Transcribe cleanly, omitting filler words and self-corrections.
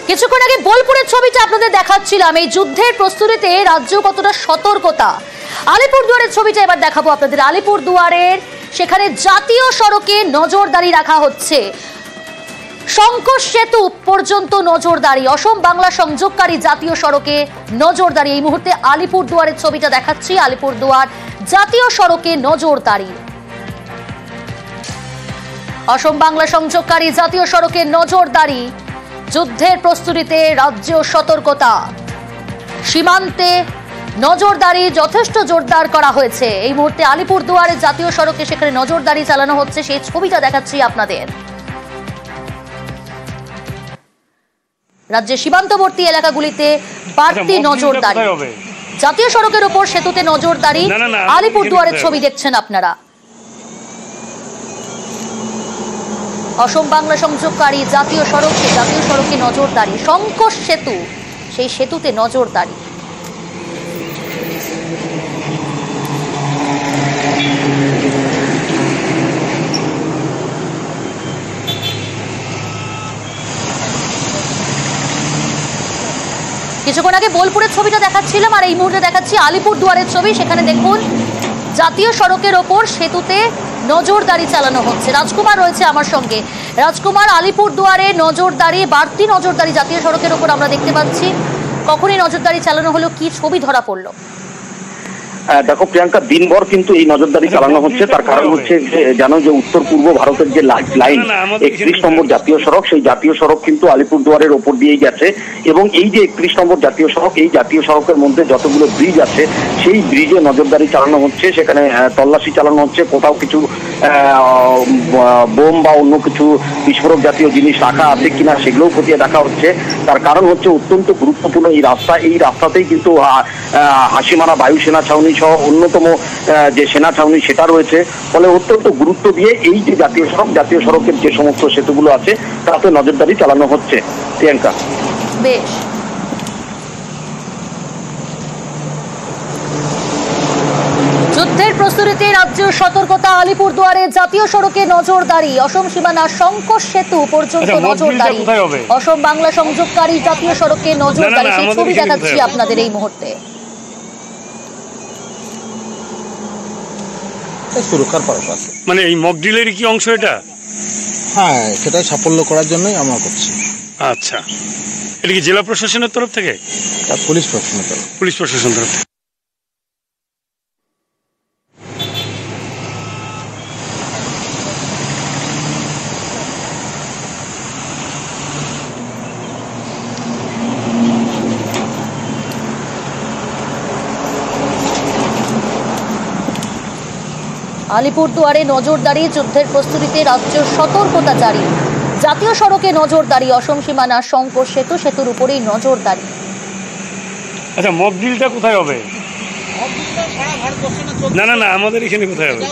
কিছুক্ষণ আগে বোলপুরের ছবিটা আপনাদের দেখাচ্ছিলাম। এই যুদ্ধের প্রস্তুতিতে রাজ্য কতটা সতর্কতা, আলিপুরদুয়ারের ছবিটা এবার দেখাবো আপনাদের। আলিপুরদুয়ারের সেখানে জাতীয় সড়কে নজরদারি রাখা হচ্ছে, শঙ্কর সেতু পর্যন্ত নজরদারি। অসম বাংলা সংযোগকারী জাতীয় সড়কে নজরদারি। এই মুহূর্তে আলিপুরদুয়ারের ছবিটা দেখাচ্ছি। আলিপুরদুয়ার জাতীয় সড়কে নজরদারি, অসম বাংলা সংযোগকারী জাতীয় সড়কে নজরদারি। যুদ্ধের প্রস্তুতিতে রাজ্য সতর্কতা, সীমান্তে নজরদারি যথেষ্ট জোরদার করা হয়েছে। এই মুহূর্তে আলিপুরদুয়ারের জাতীয় সড়কে সেখানে নজরদারি চালানো হচ্ছে, সেই ছবিটা দেখাচ্ছি আপনাদের। রাজ্যের সীমান্তবর্তী এলাকাগুলিতে বাড়তি নজরদারি, জাতীয় সড়কের উপর সেতুতে নজরদারি। আলিপুরদুয়ারের ছবি দেখছেন আপনারা। অসম বাংলা সংযোগকারী জাতীয় সড়কে নজরদারি। শঙ্কর সেতু, সেই সেতুতে নজরদারি। কিছুক্ষণ আগে বোলপুরের ছবিটা দেখাচ্ছিলাম, আর এই মুহূর্তে দেখাচ্ছি আলিপুরদুয়ারের ছবি। সেখানে দেখুন জাতীয় সড়কের ওপর সেতুতে নজরদারি চালানো হচ্ছে। রাজকুমার রয়েছে আমার সঙ্গে। রাজকুমার, আলিপুরদুয়ারে নজরদারি, বাড়তি নজরদারি জাতীয় সড়কের ওপর আমরা দেখতে পাচ্ছি। কখনই নজরদারি চালানো হলো, কি ছবি ধরা পড়লো? দেখো প্রিয়াঙ্কা, দিনভর কিন্তু এই নজরদারি চালানো হচ্ছে। তার কারণ হচ্ছে জানো যে উত্তর পূর্ব ভারতের যে লাইন 31 নম্বর জাতীয় সড়ক, সেই জাতীয় সড়ক কিন্তু আলিপুরদুয়ারের ওপর দিয়েই গেছে। এবং এই যে 31 নম্বর জাতীয় সড়ক, এই জাতীয় সড়কের মধ্যে যতগুলো ব্রিজ আছে সেই ব্রিজে নজরদারি চালানো হচ্ছে। সেখানে তল্লাশি চালানো হচ্ছে, কোথাও কিছু বোম বা অন্য কিছু বিস্ফোরক জাতীয় জিনিস রাখা আছে কিনা সেগুলোও খতিয়ে দেখা হচ্ছে। তার কারণ হচ্ছে অত্যন্ত গুরুত্বপূর্ণ এই রাস্তা। এই রাস্তাতেই কিন্তু হাসিমারা বায়ুসেনা ছাউনি সহ অন্যতম যে সেনা ছাউনি সেটা রয়েছে। ফলে অত্যন্ত গুরুত্ব দিয়ে এই যে জাতীয় সড়কের যে সমস্ত সেতুগুলো আছে তাতে নজরদারি চালানো হচ্ছে। প্রিয়াঙ্কা, বেশ। যুদ্ধের প্রস্তুতিতে রাজ্য সতর্কতা, আলিপুরদুয়ারে জাতীয় সড়কে নজরদারি। অসম সীমানা শঙ্কর সেতু পর্যন্ত নজরদারি। অসম বাংলা সংযোগকারী জাতীয় সড়কে নজরদারি, সেই ছবি দেখাচ্ছি আপনাদের এই মুহূর্তে। সুরক্ষার পারপাসে, মানে এই মক ড্রিলের কি অংশ এটা? হ্যাঁ, সেটা সাফল্য করার জন্যই আমরা করছি। আচ্ছা, এটা কি জেলা প্রশাসনের তরফ থেকে? পুলিশ প্রশাসনের তরফ, পুলিশ প্রশাসনের তরফ থেকে। আলিপুরদুয়ারে নজরদারি, যুদ্ধের প্রস্তুতিতে রাজ্য সতর্কতা জারি। জাতীয় সড়কে নজরদারি, অসম সীমানা শঙ্কর সেতুর উপরেই নজরদারি। আচ্ছা, মক ড্রিলটা কোথায় হবে? না আমাদের এখানে কোথায় হবে?